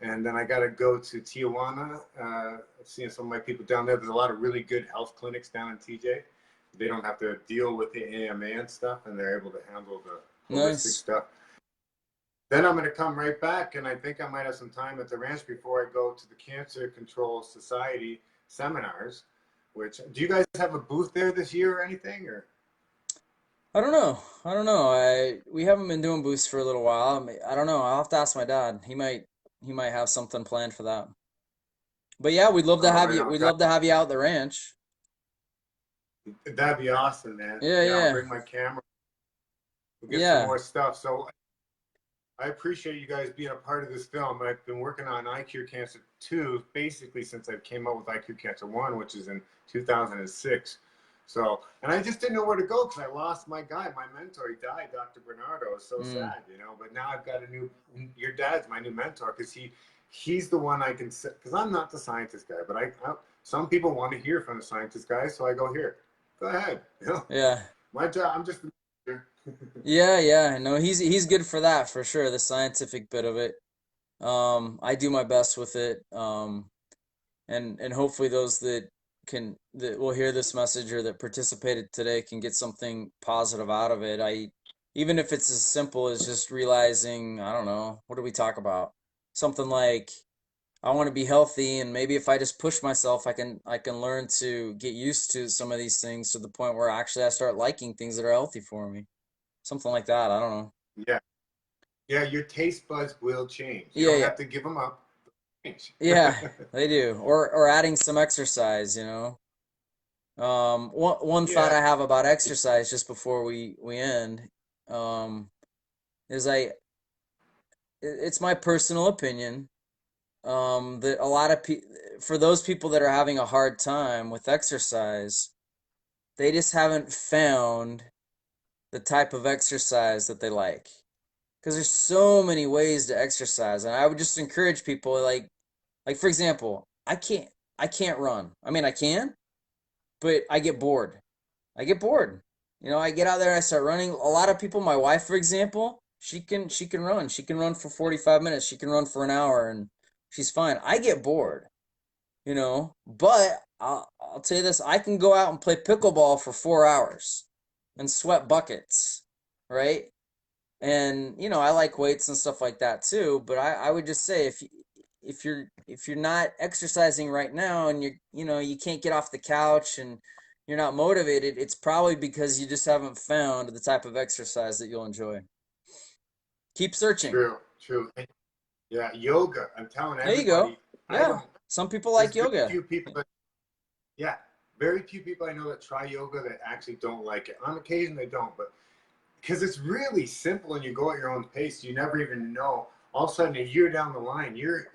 and then I got to go to Tijuana. Seeing some of my people down there. There's a lot of really good health clinics down in TJ. They don't have to deal with the AMA and stuff, and they're able to handle the holistic Nice. stuff. Then I'm going to come right back, and I think I might have some time at the ranch before I go to the Cancer Control Society seminars. Which, do you guys have a booth there this year or anything? Or I don't know. I don't know. We haven't been doing boosts for a little while. I don't know. I'll have to ask my dad. He might have something planned for that. But yeah, we'd love to have right you. on. We'd love to have you out at the ranch. That'd be awesome, man. Yeah, Yeah, I'll yeah. bring my camera. We'll get some Yeah. more stuff. So I appreciate you guys being a part of this film. I've been working on iCure Cancer 2 basically since I came out with iCure Cancer 1, which is in 2006. So, and I just didn't know where to go because I lost my guy, my mentor. He died, Dr. Bernardo. It's so Mm. sad, But now I've got your dad's my new mentor because he's the one I can, because I'm not the scientist guy, but some people want to hear from the scientist guy, so I go here. Go ahead, Yeah. My job, I'm just the Yeah, yeah. No, he's good for that for sure, the scientific bit of it. I do my best with it. And hopefully those that will hear this message or that participated today can get something positive out of it. Even if it's as simple as just realizing, I don't know, what do we talk about? Something like I want to be healthy, and maybe if I just push myself, I can learn to get used to some of these things to the point where actually I start liking things that are healthy for me. Something like that. I don't know. yeah. Yeah, your taste buds will change. You Yeah, don't yeah. have to give them up. Change. Yeah, they do. Or adding some exercise. One thought Yeah, I have about exercise just before we end, um, is it's my personal opinion, that a lot of for those people that are having a hard time with exercise, they just haven't found the type of exercise that they like. Because there's so many ways to exercise, and I would just encourage people like for example, I can't run. I mean, I can, but I get bored. I get bored. I get out there and I start running. A lot of people, my wife, for example, she can run. She can run for 45 minutes. She can run for an hour and she's fine. I get bored. But I'll tell you this, I can go out and play pickleball for 4 hours and sweat buckets, right? And I like weights and stuff like that too, but I would just say if you're not exercising right now and you can't get off the couch and you're not motivated, it's probably because you just haven't found the type of exercise that you'll enjoy. Keep searching. true, true. Yeah, yoga. I'm telling There you go. everybody. I Yeah. don't. Some people There's like very yoga. few people that. Yeah, very few people I know that try yoga that actually don't like it. On occasion, they don't, but because it's really simple and you go at your own pace, you never even know. All of a sudden, a year down the line, you're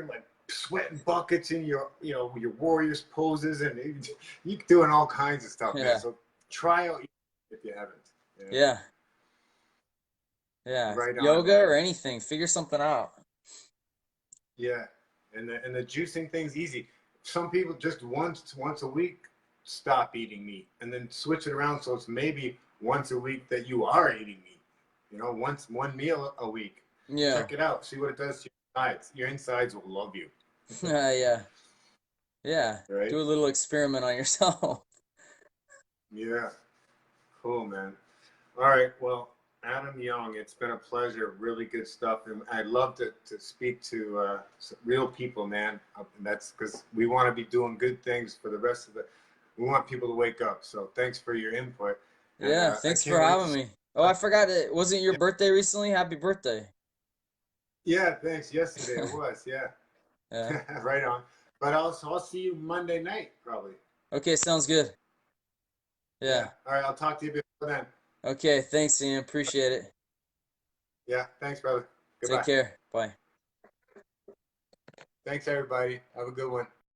like sweating buckets in your warriors poses and you're doing all kinds of stuff, man. Yeah. So try out if you haven't. Yeah. Yeah. Right on, Yoga man. or anything. Figure something out. Yeah, and the juicing thing's easy. Some people just once a week stop eating meat and then switch it around so it's maybe once a week that you are eating meat. Once one meal a week. Yeah. Check it out. See what it does to your insides. Your insides will love you. Yeah. Yeah. Right? Do a little experiment on yourself. Yeah. Cool, man. All right. Well, Adam Young, it's been a pleasure. Really good stuff. And I'd love to speak to real people, man. And that's because we want to be doing good things for the rest of we want people to wake up. So thanks for your input. And Yeah, I thanks for can't wait to having see. me. Oh, I forgot it. Wasn't your Yeah, birthday recently? Happy birthday. yeah, thanks. Yesterday it was. Yeah. Yeah. Right on. But I'll see you Monday night, probably. Okay, sounds good. Yeah. Yeah. All right. I'll talk to you before then. Okay, thanks, Ian. Appreciate it. Yeah. Thanks, brother. Take Goodbye. care. Bye. Thanks, everybody. Have a good one.